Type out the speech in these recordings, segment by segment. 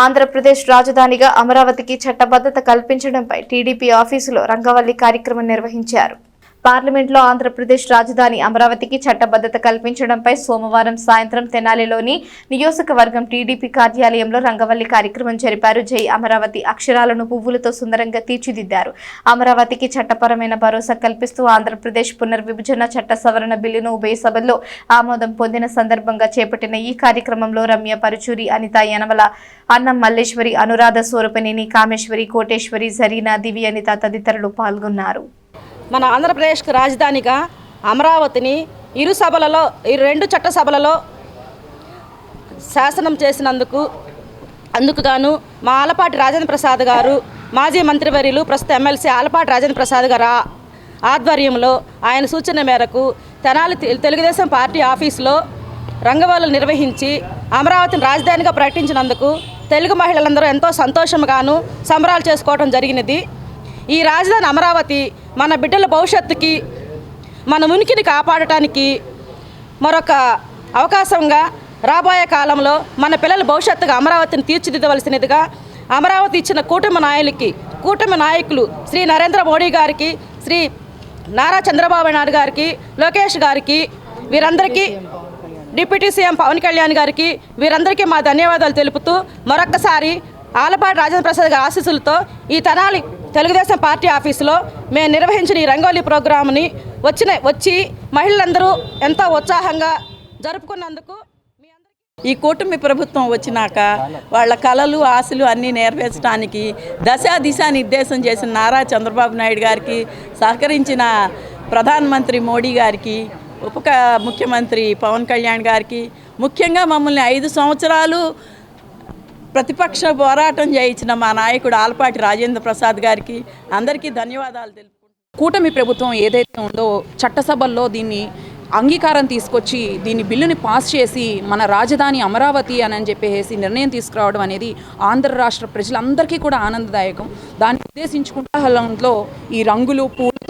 ఆంధ్రప్రదేశ్ రాజధానిగా అమరావతికి చట్టబద్ధత కల్పించడంపై టీడీపీ ఆఫీసులో రంగవల్లి కార్యక్రమం నిర్వహించారు. పార్లమెంట్లో ఆంధ్రప్రదేశ్ రాజధాని అమరావతికి చట్టబద్ధత కల్పించడంపై సోమవారం సాయంత్రం తెనాలిలోని నియోజకవర్గం టీడీపీ కార్యాలయంలో రంగవల్లి కార్యక్రమం జరిపారు. జై అమరావతి అక్షరాలను పువ్వులతో సుందరంగా తీర్చిదిద్దారు. అమరావతికి చట్టపరమైన భరోసా కల్పిస్తూ ఆంధ్రప్రదేశ్ పునర్విభజన చట్ట సవరణ బిల్లును ఉభయ సభల్లో ఆమోదం పొందిన సందర్భంగా చేపట్టిన ఈ కార్యక్రమంలో రమ్య పరుచూరి, అనిత యనమల, అన్నం మల్లేశ్వరి, అనురాధ సోరపనేని, కామేశ్వరి, కోటేశ్వరి, జరీనా, దివి అనిత తదితరులు పాల్గొన్నారు. మన ఆంధ్రప్రదేశ్కి రాజధానిగా అమరావతిని రెండు చట్టసభలలో శాసనం చేసినందుకు గాను మా ఆలపాటి రాజేంద్ర ప్రసాద్ గారు, మాజీ మంత్రివర్యులు ప్రస్తుత ఎమ్మెల్సీ ఆలపాటి రాజేంద్ర ప్రసాద్ గారు ఆధ్వర్యంలో ఆయన సూచన మేరకు తెనాలి తెలుగుదేశం పార్టీ ఆఫీసులో రంగవల్లులు నిర్వహించి అమరావతిని రాజధానిగా ప్రకటించినందుకు తెలుగు మహిళలందరూ ఎంతో సంతోషంగాను సంబరాలు చేసుకోవడం జరిగినది. ఈ రాజధాని అమరావతి మన బిడ్డల భవిష్యత్తుకి, మన ఉనికిని కాపాడటానికి మరొక అవకాశంగా రాబోయే కాలంలో మన పిల్లల భవిష్యత్తుగా అమరావతిని తీర్చిదిద్దవలసినదిగా అమరావతి ఇచ్చిన కూటమి నాయకులు శ్రీ నరేంద్ర మోడీ గారికి, శ్రీ నారా చంద్రబాబు నాయుడు గారికి, లోకేష్ గారికి, వీరందరికీ డిప్యూటీ సీఎం పవన్ కళ్యాణ్ గారికి, వీరందరికీ మా ధన్యవాదాలు తెలుపుతూ మరొక్కసారి ఆలపాటి రాజేంద్ర ప్రసాద్ గారి ఆశీస్సులతో ఈ తెనాలి తెలుగుదేశం పార్టీ ఆఫీసులో మేము నిర్వహించిన ఈ రంగోలీ ప్రోగ్రామ్ని వచ్చి మహిళలందరూ ఎంతో ఉత్సాహంగా జరుపుకున్నందుకు ఈ కూటమి ప్రభుత్వం వచ్చినాక వాళ్ళ కలలు, ఆశలు అన్నీ నెరవేర్చడానికి దిశా నిర్దేశం చేసిన నారా చంద్రబాబు నాయుడు గారికి, సహకరించిన ప్రధానమంత్రి మోడీ గారికి, ముఖ్యమంత్రి పవన్ కళ్యాణ్ గారికి, ముఖ్యంగా మమ్మల్ని 5 సంవత్సరాలు ప్రతిపక్ష పోరాటం చేయించిన మా నాయకుడు ఆలపాటి రాజేంద్ర ప్రసాద్ గారికి అందరికీ ధన్యవాదాలు తెలుపుకుంటున్నాను. కూటమి ప్రభుత్వం ఏదైతే ఉందో చట్టసభల్లో దీన్ని అంగీకారం తీసుకొచ్చి దీన్ని బిల్లుని పాస్ చేసి మన రాజధాని అమరావతి అని చెప్పేసి నిర్ణయం తీసుకురావడం అనేది ఆంధ్ర రాష్ట్ర ప్రజలందరికీ కూడా ఆనందదాయకం. దాన్ని ఉద్దేశించుకుంటూ ఈ రంగులు, పూలతో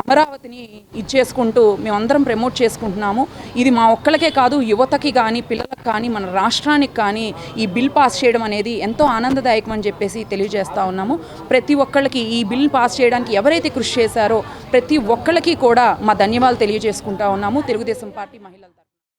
అమరావతిని ఇచ్చేసుకుంటూ మేమందరం ప్రమోట్ చేసుకుంటున్నాము. ఇది మా ఒక్కళ్ళకే కాదు, యువతకి కానీ, పిల్లలకు కానీ, మన రాష్ట్రానికి కానీ ఈ బిల్ పాస్ చేయడం అనేది ఎంతో ఆనందదాయకం అని చెప్పేసి తెలియజేస్తూ ఉన్నాము. ప్రతి ఒక్కళ్ళకి ఈ బిల్ పాస్ చేయడానికి ఎవరైతే కృషి చేశారో ప్రతి ఒక్కళ్ళకి కూడా మా ధన్యవాదాలు తెలియజేసుకుంటా ఉన్నాము తెలుగుదేశం పార్టీ మహిళల